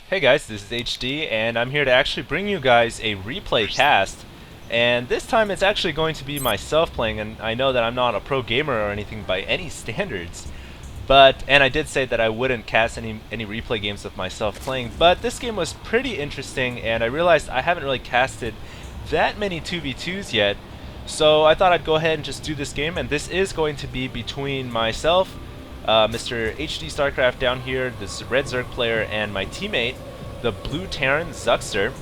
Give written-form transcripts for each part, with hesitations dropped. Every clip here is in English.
Hey guys, this is HD, and I'm here to actually bring you guys a replay cast. And this time it's actually going to be myself playing, and I know that I'm not a pro gamer or anything by any standards. And I did say that I wouldn't cast any replay games of myself playing, but this game was pretty interesting, and I realized I haven't really casted that many 2v2s yet. So I thought I'd go ahead and just do this game, and this is going to be between myself, Mr. HD Starcraft down here, this red Zerg player, and my teammate, the blue Terran Zuxter.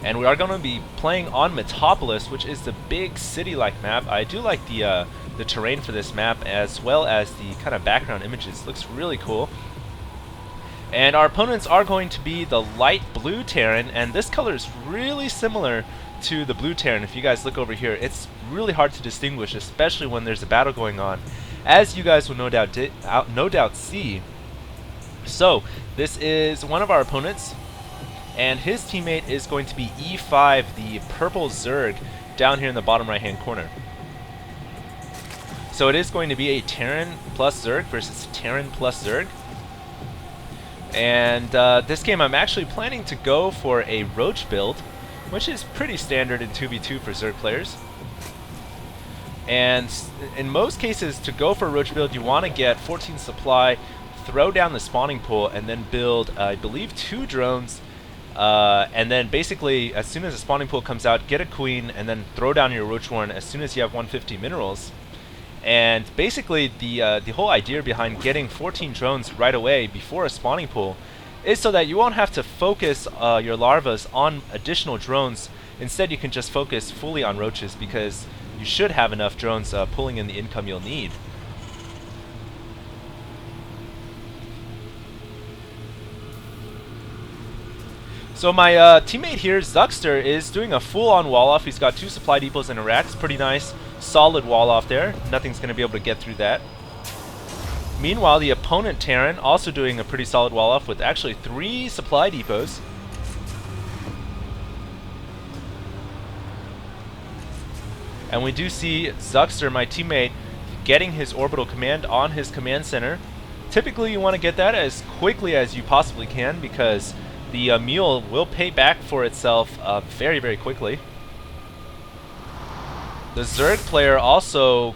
And we are going to be playing on Metropolis, which is the big city-like map. I do like the terrain for this map, as well as the kind of background images. Looks really cool. And our opponents are going to be the light blue Terran, and this color is really similar to the blue Terran. If you guys look over here, it's really hard to distinguish, especially when there's a battle going on, as you guys will no doubt see. So this is one of our opponents, and his teammate is going to be E5, the purple Zerg, down here in the bottom right hand corner. So it is going to be a Terran plus Zerg versus Terran plus Zerg. And this game I'm actually planning to go for a Roach build, which is pretty standard in 2v2 for Zerg players. And in most cases, to go for a Roach build, you want to get 14 supply, throw down the spawning pool, and then build, I believe, 2 drones. And then basically, as soon as the spawning pool comes out, get a queen, and then throw down your Roach Warren as soon as you have 150 minerals. And basically, the whole idea behind getting 14 drones right away before a spawning pool is so that you won't have to focus your larvas on additional drones. Instead, you can just focus fully on roaches, because you should have enough drones pulling in the income you'll need. So my teammate here, Zuxter, is doing a full-on wall-off. He's got 2 supply depots and a rack. It's pretty nice, solid wall-off there. Nothing's going to be able to get through that. Meanwhile, the opponent Terran also doing a pretty solid wall-off with actually 3 supply depots. And we do see Zuxter, my teammate, getting his orbital command on his command center. Typically, you want to get that as quickly as you possibly can, because the mule will pay back for itself very, very quickly. The Zerg player also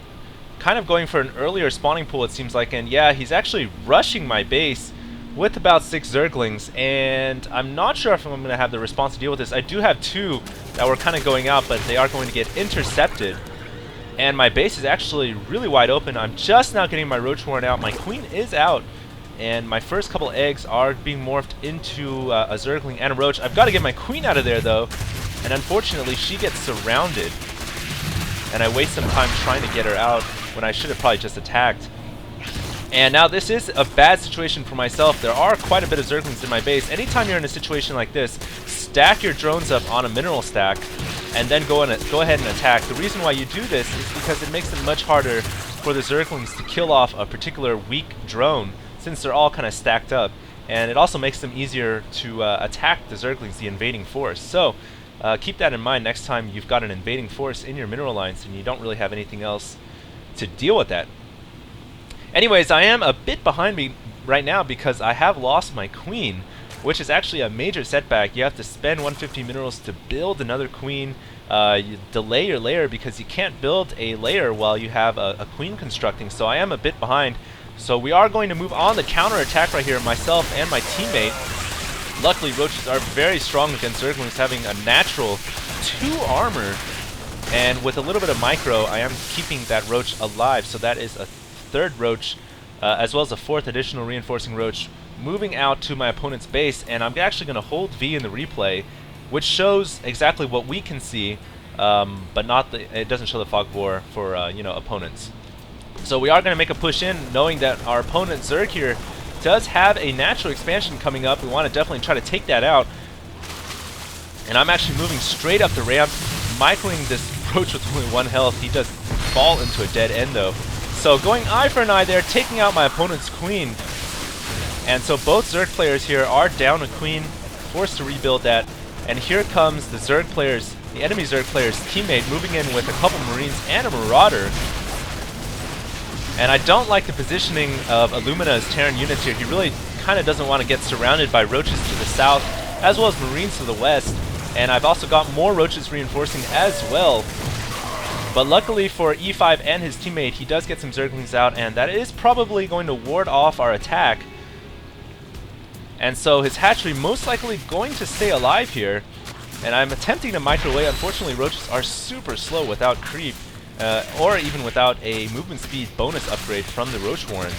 kind of going for an earlier spawning pool, it seems like, and yeah, he's actually rushing my base with about 6 Zerglings, and I'm not sure if I'm going to have the response to deal with this. I do have 2 that were kind of going out, but they are going to get intercepted. And my base is actually really wide open. I'm just now getting my Roach Warren out. My queen is out, and my first couple eggs are being morphed into a Zergling and a Roach. I've got to get my queen out of there, though, and unfortunately she gets surrounded. And I waste some time trying to get her out when I should have probably just attacked. And now this is a bad situation for myself. There are quite a bit of Zerglings in my base. Anytime you're in a situation like this, stack your drones up on a mineral stack and then go ahead and attack. The reason why you do this is because it makes it much harder for the Zerglings to kill off a particular weak drone, since they're all kind of stacked up. And it also makes them easier to attack the Zerglings, the invading force. So keep that in mind next time you've got an invading force in your mineral lines and you don't really have anything else to deal with that. Anyways, I am a bit behind me right now because I have lost my queen, which is actually a major setback. You have to spend 150 minerals to build another queen. You delay your layer because you can't build a layer while you have a queen constructing. So I am a bit behind. So we are going to move on the counter attack right here, myself and my teammate. Luckily, roaches are very strong against Zerglings, having a natural 2 armor. And with a little bit of micro, I am keeping that roach alive. So that is a 3rd roach, as well as a 4th additional reinforcing roach, moving out to my opponent's base. And I'm actually going to hold V in the replay, which shows exactly what we can see, but not it doesn't show the fog of war for opponents. So we are going to make a push in, knowing that our opponent Zerg here does have a natural expansion coming up. We want to definitely try to take that out. And I'm actually moving straight up the ramp, microing this roach with only 1 health. He does fall into a dead end, though. So going eye for an eye there, taking out my opponent's queen. And so both Zerg players here are down a queen, forced to rebuild that. And here comes the enemy Zerg player's teammate, moving in with a couple Marines and a Marauder. And I don't like the positioning of Illumina's Terran units here. He really kind of doesn't want to get surrounded by roaches to the south, as well as marines to the west. And I've also got more roaches reinforcing as well. But luckily for E5 and his teammate, he does get some Zerglings out, and that is probably going to ward off our attack. And so his hatchery most likely going to stay alive here. And I'm attempting to micro away. Unfortunately, roaches are super slow without creep, or even without a movement speed bonus upgrade from the Roach Warren.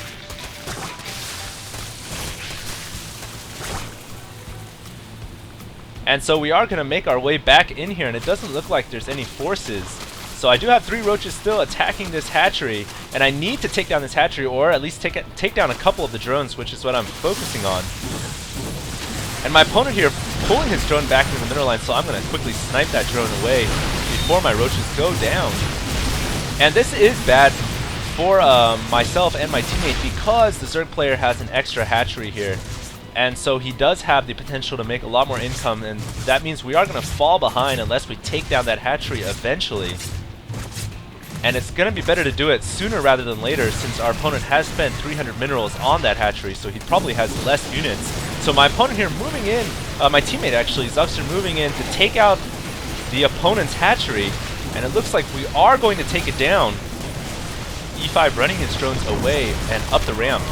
And so we are going to make our way back in here, and it doesn't look like there's any forces. So I do have 3 roaches still attacking this hatchery, and I need to take down this hatchery, or at least take down a couple of the drones, which is what I'm focusing on. And my opponent here pulling his drone back into the mineral line, so I'm going to quickly snipe that drone away before my roaches go down. And this is bad for myself and my teammate because the Zerg player has an extra hatchery here. And so he does have the potential to make a lot more income, and that means we are going to fall behind unless we take down that hatchery eventually. And it's going to be better to do it sooner rather than later, since our opponent has spent 300 minerals on that hatchery, so he probably has less units. So my opponent here moving in, my teammate actually, Zuxter, moving in to take out the opponent's hatchery, and it looks like we are going to take it down. E5 running his drones away and up the ramp.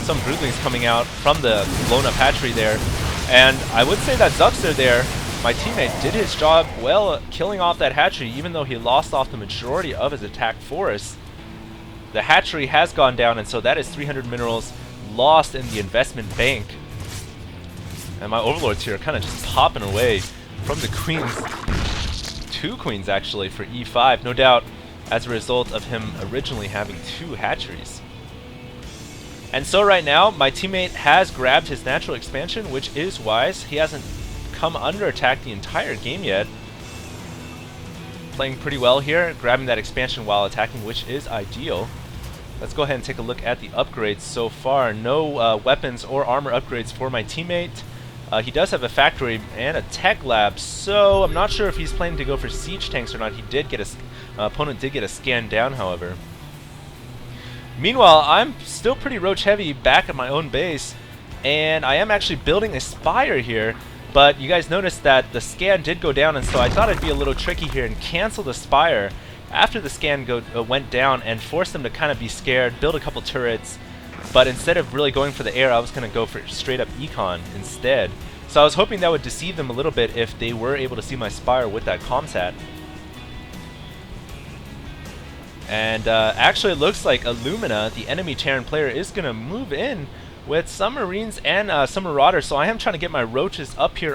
Some Broodlings coming out from the blown up hatchery there, and I would say that Zuxter there, my teammate, did his job well killing off that hatchery, even though he lost off the majority of his attack force. The hatchery has gone down, and so that is 300 minerals lost in the investment bank. And my overlords here are kind of just popping away from the queens. 2 queens actually for E5, no doubt as a result of him originally having 2 hatcheries. And so right now, my teammate has grabbed his natural expansion, which is wise. He hasn't come under attack the entire game yet. Playing pretty well here, grabbing that expansion while attacking, which is ideal. Let's go ahead and take a look at the upgrades so far. No weapons or armor upgrades for my teammate. He does have a factory and a tech lab, so I'm not sure if he's planning to go for siege tanks or not. He did get a opponent did get a scan down, however. Meanwhile, I'm still pretty roach heavy back at my own base, and I am actually building a spire here, but you guys noticed that the scan did go down, and so I thought it'd be a little tricky here and cancel the spire after the scan went down and force them to kind of be scared, build a couple turrets, but instead of really going for the air, I was going to go for straight up econ instead. So I was hoping that would deceive them a little bit if they were able to see my spire with that comsat. And actually it looks like Illumina, the enemy Terran player, is going to move in with some Marines and some Marauders, so I am trying to get my roaches up here